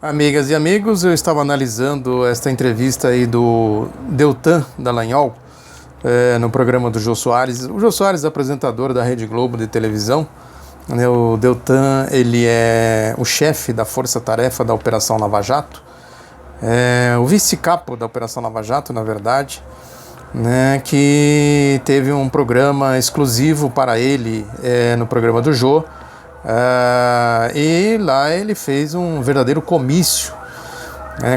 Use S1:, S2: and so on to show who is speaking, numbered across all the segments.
S1: Amigas e amigos, eu estava analisando esta entrevista aí do Deltan Dallagnol no programa do Jô Soares. O Jô Soares é apresentador da Rede Globo de televisão, né? O Deltan, ele é o chefe da força-tarefa da Operação Lava Jato, o vice-capo da Operação Lava Jato, na verdade, né? Que teve um programa exclusivo para ele no programa do Jô. E lá ele fez um verdadeiro comício,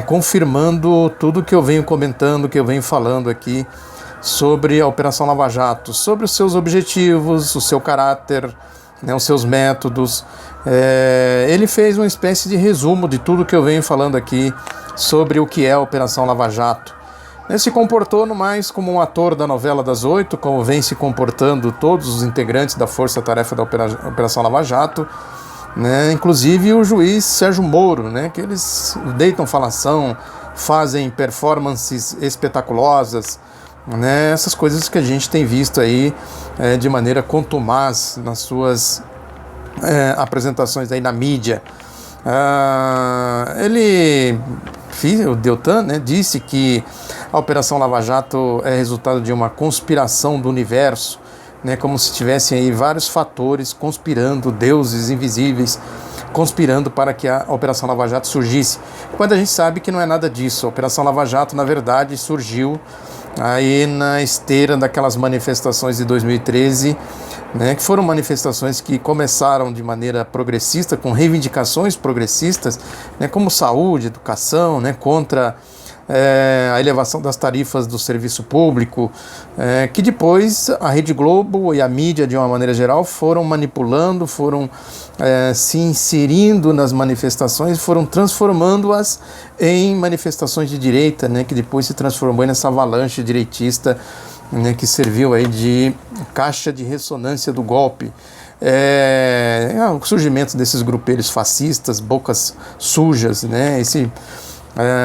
S1: confirmando tudo que eu venho comentando, que eu venho falando aqui sobre a Operação Lava Jato, sobre os seus objetivos, o seu caráter, os seus métodos. Ele fez uma espécie de resumo de tudo que eu venho falando aqui sobre o que é a Operação Lava Jato. Se comportou no mais como um ator da novela das 8, como vem se comportando todos os integrantes da força-tarefa da Operação Lava Jato, inclusive o juiz Sérgio Moro, que eles deitam falação, fazem performances espetaculosas, essas coisas que a gente tem visto aí de maneira contumaz nas suas apresentações aí na mídia. O Deltan, disse que a Operação Lava Jato é resultado de uma conspiração do universo, como se tivessem aí vários fatores conspirando, deuses invisíveis, conspirando para que a Operação Lava Jato surgisse. Quando a gente sabe que não é nada disso. A Operação Lava Jato, na verdade, surgiu aí na esteira daquelas manifestações de 2013, que foram manifestações que começaram de maneira progressista, com reivindicações progressistas, como saúde, educação, contra a elevação das tarifas do serviço público, que depois a Rede Globo e a mídia, de uma maneira geral, foram manipulando, foram se inserindo nas manifestações, foram transformando-as em manifestações de direita, que depois se transformou nessa avalanche direitista, que serviu aí de caixa de ressonância do golpe. O surgimento desses grupelhos fascistas, bocas sujas,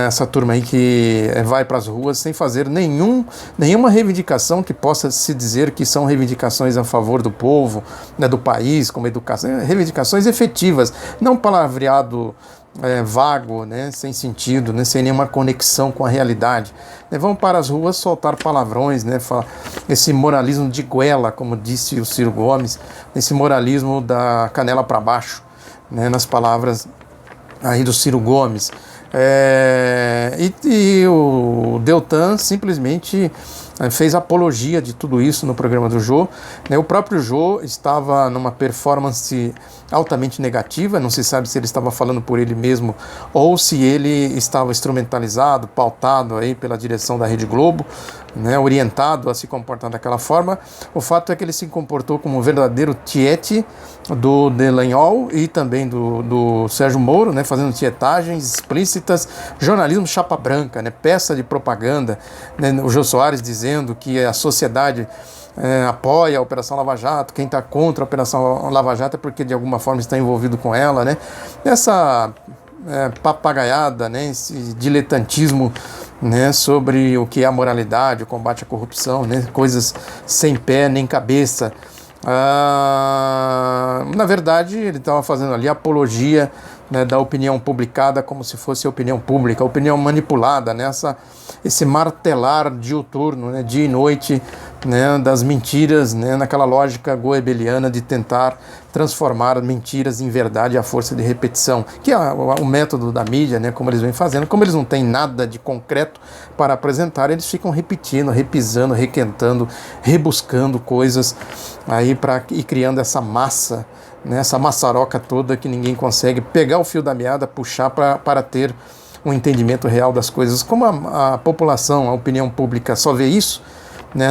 S1: essa turma aí que vai para as ruas sem fazer nenhuma reivindicação que possa se dizer que são reivindicações a favor do povo, do país, como educação, reivindicações efetivas, não palavreado vago, sem sentido, sem nenhuma conexão com a realidade. Vão para as ruas soltar palavrões, esse moralismo de goela, como disse o Ciro Gomes, esse moralismo da canela para baixo, nas palavras aí do Ciro Gomes. E o Deltan simplesmente fez apologia de tudo isso no programa do Jô. O próprio Jô estava numa performance altamente negativa, não se sabe se ele estava falando por ele mesmo ou se ele estava instrumentalizado, pautado aí pela direção da Rede Globo, orientado a se comportar daquela forma. O fato é que ele se comportou como um verdadeiro tiete do Dallagnol e também do Sérgio Moro, fazendo tietagens explícitas, jornalismo chapa branca, peça de propaganda, o Jô Soares dizendo que a sociedade apoia a Operação Lava Jato, quem está contra a Operação Lava Jato é porque de alguma forma está envolvido com ela, essa papagaiada, esse diletantismo, sobre o que é a moralidade, o combate à corrupção, coisas sem pé nem cabeça. Na verdade, ele estava fazendo ali apologia da opinião publicada como se fosse a opinião pública, a opinião manipulada, esse martelar diuturno, dia e noite, das mentiras, naquela lógica goebbeliana de tentar transformar mentiras em verdade à força de repetição, que é o método da mídia, como eles vêm fazendo. Como eles não têm nada de concreto para apresentar, eles ficam repetindo, repisando, requentando, rebuscando coisas aí para ir criando essa massa, essa maçaroca toda que ninguém consegue pegar o fio da meada, puxar para ter um entendimento real das coisas. Como a população, a opinião pública só vê isso,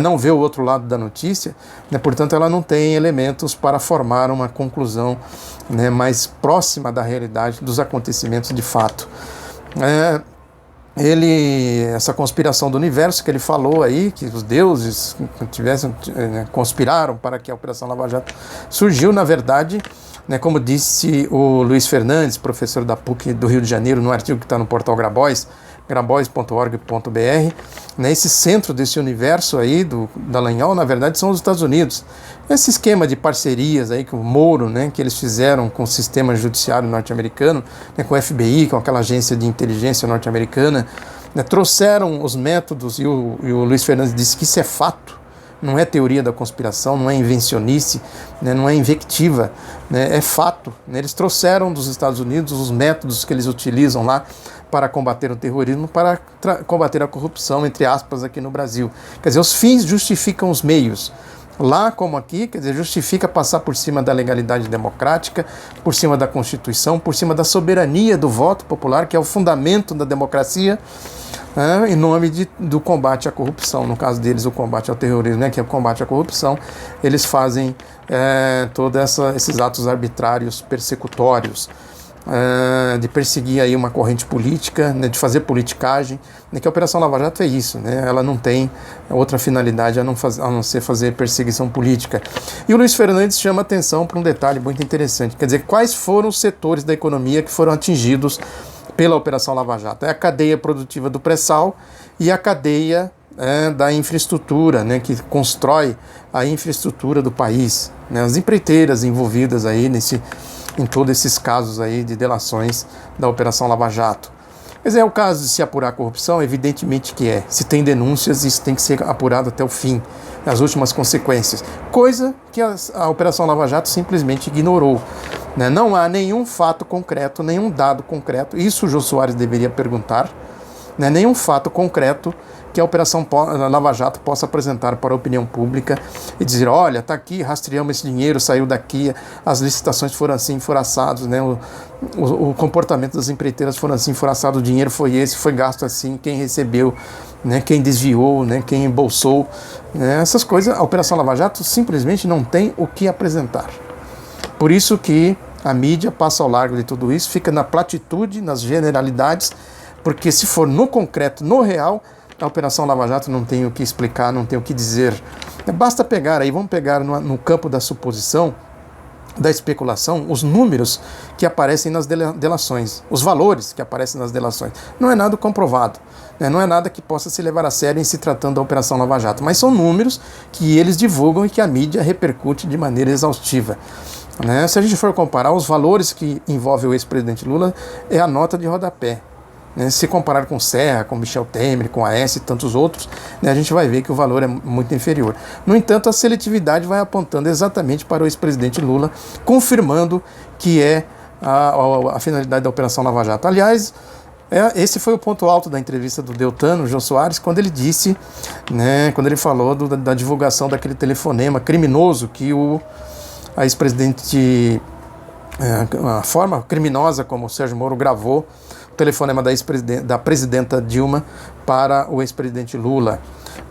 S1: não vê o outro lado da notícia, portanto ela não tem elementos para formar uma conclusão mais próxima da realidade dos acontecimentos de fato. Essa conspiração do universo que ele falou aí, que os deuses conspiraram para que a Operação Lava Jato surgiu, na verdade, como disse o Luiz Fernandes, professor da PUC do Rio de Janeiro, no artigo que está no portal Grabois, grabois.org.br, né? Esse centro desse universo aí do Dallagnol, na verdade, são os Estados Unidos. Esse esquema de parcerias aí que o Moro, né, que eles fizeram com o sistema judiciário norte-americano, né, com o FBI, com aquela agência de inteligência norte-americana, né, trouxeram os métodos, e o Luiz Fernandes disse que isso é fato, não é teoria da conspiração, não é invencionice, né, não é invectiva, né, é fato. Né, eles trouxeram dos Estados Unidos os métodos que eles utilizam lá para combater o terrorismo, para combater a corrupção, entre aspas, aqui no Brasil. Quer dizer, os fins justificam os meios. Lá como aqui, quer dizer, justifica passar por cima da legalidade democrática, por cima da Constituição, por cima da soberania do voto popular, que é o fundamento da democracia, em nome do combate à corrupção. No caso deles, o combate ao terrorismo, né, que é o combate à corrupção. Eles fazem todos esses atos arbitrários, persecutórios, de perseguir aí uma corrente política, né, de fazer politicagem, né, que a Operação Lava Jato é isso, né, ela não tem outra finalidade a não ser fazer perseguição política. E o Luiz Fernandes chama atenção para um detalhe muito interessante, quer dizer, quais foram os setores da economia que foram atingidos pela Operação Lava Jato? É a cadeia produtiva do pré-sal e a cadeia da infraestrutura, né, que constrói a infraestrutura do país, né, as empreiteiras envolvidas aí em todos esses casos aí de delações da Operação Lava Jato. Mas é o caso de se apurar a corrupção, evidentemente que é. Se tem denúncias, isso tem que ser apurado até o fim, as últimas consequências. Coisa que a Operação Lava Jato simplesmente ignorou. Né? Não há nenhum fato concreto, nenhum dado concreto, isso o Jô Soares deveria perguntar, né? Nenhum fato concreto que a Operação Lava Jato possa apresentar para a opinião pública e dizer, olha, está aqui, rastreamos esse dinheiro, saiu daqui, as licitações foram assim, foram assados, né? O comportamento das empreiteiras foram assim, foram assados, o dinheiro foi esse, foi gasto assim, quem recebeu, né? Quem desviou, né? Quem embolsou, né? Essas coisas, a Operação Lava Jato simplesmente não tem o que apresentar. Por isso que a mídia passa ao largo de tudo isso, fica na platitude, nas generalidades, porque se for no concreto, no real, a Operação Lava Jato não tem o que explicar, não tem o que dizer. Basta pegar aí, vamos pegar no campo da suposição, da especulação, os números que aparecem nas delações, os valores que aparecem nas delações. Não é nada comprovado, né? Não é nada que possa se levar a sério em se tratando da Operação Lava Jato, mas são números que eles divulgam e que a mídia repercute de maneira exaustiva. Né? Se a gente for comparar os valores que envolvem o ex-presidente Lula, é a nota de rodapé. Né? Se comparar com Serra, com Michel Temer, com Aécio e tantos outros, né, a gente vai ver que o valor é muito inferior. No entanto, a seletividade vai apontando exatamente para o ex-presidente Lula, confirmando que é a finalidade da Operação Lava Jato. Aliás, esse foi o ponto alto da entrevista do Deltan, o Jô Soares, quando ele disse, né, quando ele falou da divulgação daquele telefonema criminoso que a ex-presidente, a forma criminosa como o Sérgio Moro gravou o telefonema da presidenta Dilma para o ex-presidente Lula.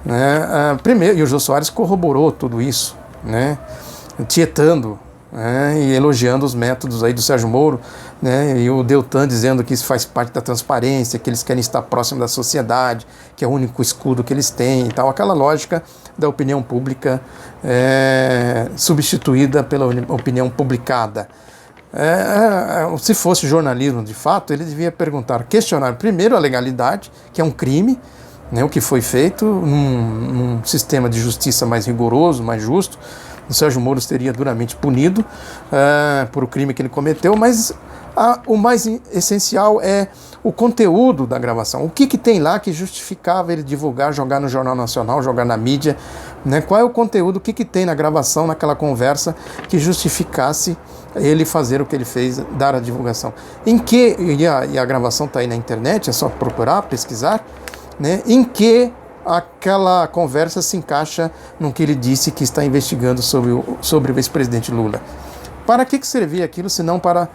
S1: Né? Primeiro, e o Jô Soares corroborou tudo isso, né? Tietando, né? E elogiando os métodos aí do Sérgio Moro, né? E o Deltan dizendo que isso faz parte da transparência, que eles querem estar próximo da sociedade, que é o único escudo que eles têm e tal, aquela lógica da opinião pública substituída pela opinião publicada. Se fosse jornalismo de fato, ele devia questionar primeiro a legalidade, que é um crime, né, o que foi feito num sistema de justiça mais rigoroso, mais justo. O Sérgio Moro seria duramente punido por o crime que ele cometeu, mas o mais essencial é o conteúdo da gravação. O que tem lá que justificava ele divulgar, jogar no Jornal Nacional, jogar na mídia, né? Qual é o conteúdo, o que tem na gravação, naquela conversa, que justificasse ele fazer o que ele fez, dar a divulgação. E a gravação está aí na internet, é só procurar, pesquisar, né? Em que aquela conversa se encaixa no que ele disse que está investigando sobre o ex-presidente Lula. Para que servia aquilo, senão para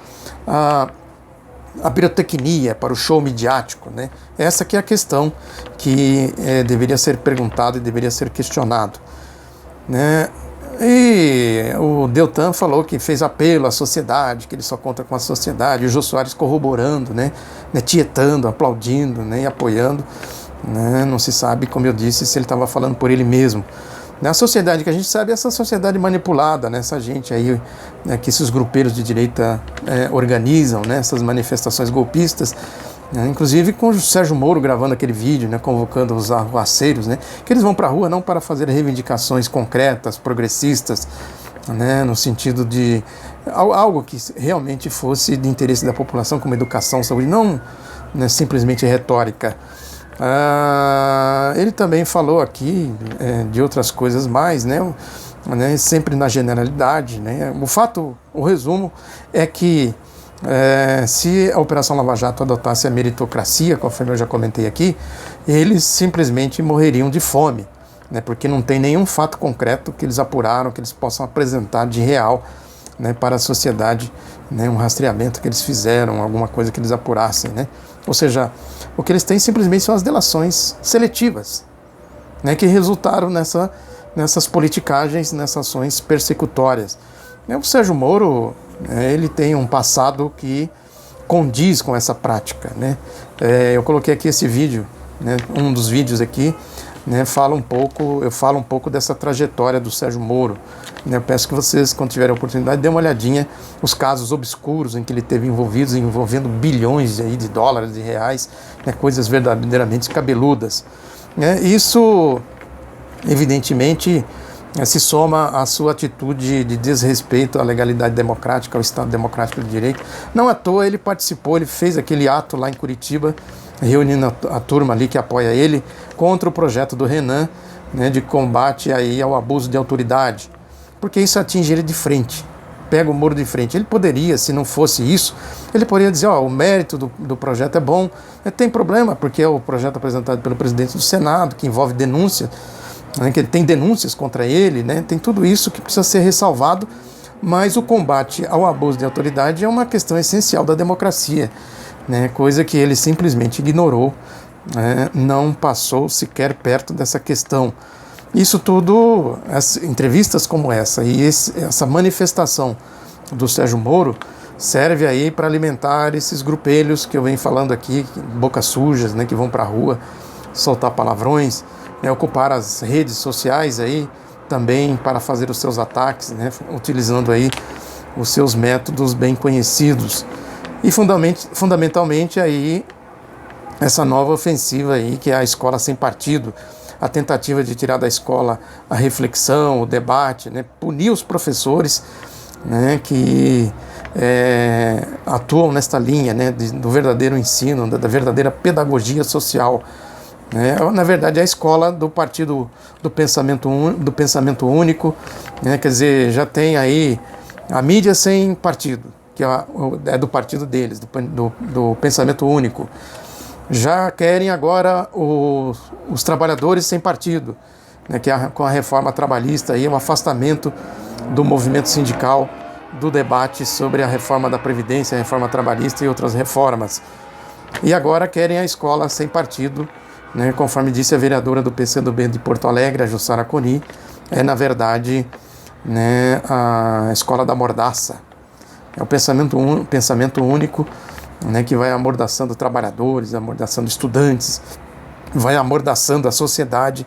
S1: a pirotecnia, para o show midiático, né? Essa que é a questão que deveria ser perguntada e deveria ser questionado, né? E o Deltan falou que fez apelo à sociedade, que ele só conta com a sociedade, e o Jô Soares corroborando, né? Tietando, aplaudindo, né? E apoiando, né? Não se sabe, como eu disse, se ele estava falando por ele mesmo. A sociedade que a gente sabe é essa sociedade manipulada, né? Essa gente aí, né, que esses grupeiros de direita organizam, né? Essas manifestações golpistas, né? Inclusive com o Sérgio Moro gravando aquele vídeo, né, convocando os arruaceiros, né, que eles vão para a rua não para fazer reivindicações concretas, progressistas, né, no sentido de algo que realmente fosse de interesse da população, como educação, saúde, não, né, simplesmente retórica. Ele também falou aqui de outras coisas mais, né, sempre na generalidade, né. O resumo é que se a Operação Lava Jato adotasse a meritocracia, conforme eu já comentei aqui, eles simplesmente morreriam de fome, né, porque não tem nenhum fato concreto que eles apuraram, que eles possam apresentar de real, né, para a sociedade, né, um rastreamento que eles fizeram, alguma coisa que eles apurassem, né? Ou seja, o que eles têm simplesmente são as delações seletivas, né, que resultaram nessas politicagens, nessas ações persecutórias. O Sérgio Moro, ele tem um passado que condiz com essa prática, né? Eu coloquei aqui esse vídeo, né, um dos vídeos aqui, né, eu falo um pouco dessa trajetória do Sérgio Moro, né? Eu peço que vocês, quando tiverem a oportunidade, dêem uma olhadinha os casos obscuros em que ele teve envolvendo bilhões aí de dólares, de reais, né, coisas verdadeiramente cabeludas, né? Isso, evidentemente, se soma à sua atitude de desrespeito à legalidade democrática, ao Estado Democrático de Direito. Não à toa ele participou, ele fez aquele ato lá em Curitiba, reunindo a turma ali que apoia ele, contra o projeto do Renan, né, de combate aí ao abuso de autoridade, porque isso atinge ele de frente, pega o Moro de frente. Ele poderia, se não fosse isso, ele poderia dizer, o mérito do projeto é bom, tem problema, porque é o projeto apresentado pelo presidente do Senado, que envolve denúncia, né, que tem denúncias contra ele, né, tem tudo isso que precisa ser ressalvado, mas o combate ao abuso de autoridade é uma questão essencial da democracia, né, coisa que ele simplesmente ignorou, né, não passou sequer perto dessa questão. Isso tudo, as entrevistas como essa e essa manifestação do Sérgio Moro serve aí para alimentar esses grupelhos que eu venho falando aqui, bocas sujas, né, que vão para a rua soltar palavrões, né, ocupar as redes sociais aí também para fazer os seus ataques, né, utilizando aí os seus métodos bem conhecidos. E fundamentalmente aí essa nova ofensiva aí, que é a escola sem partido, a tentativa de tirar da escola a reflexão, o debate, né, punir os professores, né, que atuam nesta linha, né, do verdadeiro ensino, da verdadeira pedagogia social. Na verdade, é a escola do partido do pensamento único, né, quer dizer, já tem aí a mídia sem partido, que é do partido deles, do pensamento único. Já querem agora os trabalhadores sem partido, né, que com a reforma trabalhista aí, um afastamento do movimento sindical, do debate sobre a reforma da Previdência, a reforma trabalhista e outras reformas. E agora querem a escola sem partido, né, conforme disse a vereadora do PCdoB de Porto Alegre, a Jussara Coni, na verdade, né, a escola da mordaça. É o pensamento único, né, que vai amordaçando trabalhadores, amordaçando estudantes, vai amordaçando a sociedade,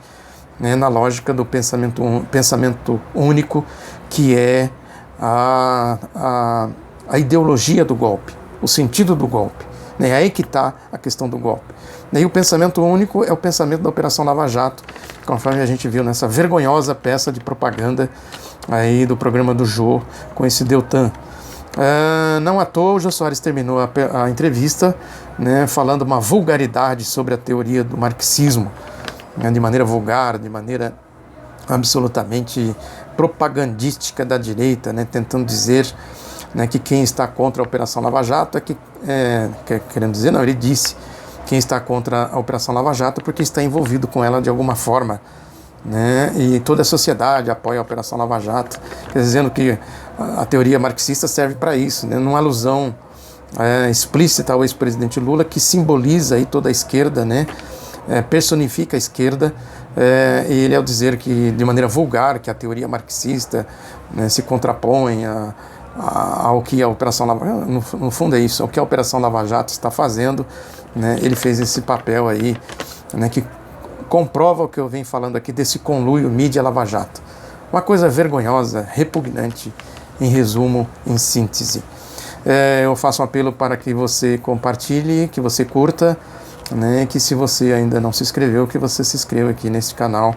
S1: né, na lógica do pensamento único, que é a ideologia do golpe, o sentido do golpe. É aí que está a questão do golpe. E o pensamento único é o pensamento da Operação Lava Jato, conforme a gente viu nessa vergonhosa peça de propaganda aí do programa do Jô com esse Deltan. Não à toa o Jô Soares terminou a entrevista, né, falando uma vulgaridade sobre a teoria do marxismo, né, de maneira vulgar, de maneira absolutamente propagandística da direita, né, tentando dizer, né, que quem está contra a Operação Lava Jato querendo dizer, não, ele disse quem está contra a Operação Lava Jato porque está envolvido com ela de alguma forma, né, e toda a sociedade apoia a Operação Lava Jato, dizendo que a teoria marxista serve para isso, né, numa alusão explícita ao ex-presidente Lula, que simboliza aí toda a esquerda, né, personifica a esquerda, e ele, ao dizer que, de maneira vulgar, que a teoria marxista, né, se contrapõe ao que a Operação Lava Jato, no fundo é isso, ao que a Operação Lava Jato está fazendo, né, ele fez esse papel aí, né, que comprova o que eu venho falando aqui desse conluio mídia-Lava Jato. Uma coisa vergonhosa, repugnante, em resumo, em síntese. Eu faço um apelo para que você compartilhe, que você curta, né, que se você ainda não se inscreveu, que você se inscreva aqui nesse canal,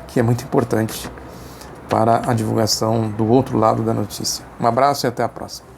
S1: que é muito importante para a divulgação do outro lado da notícia. Um abraço e até a próxima.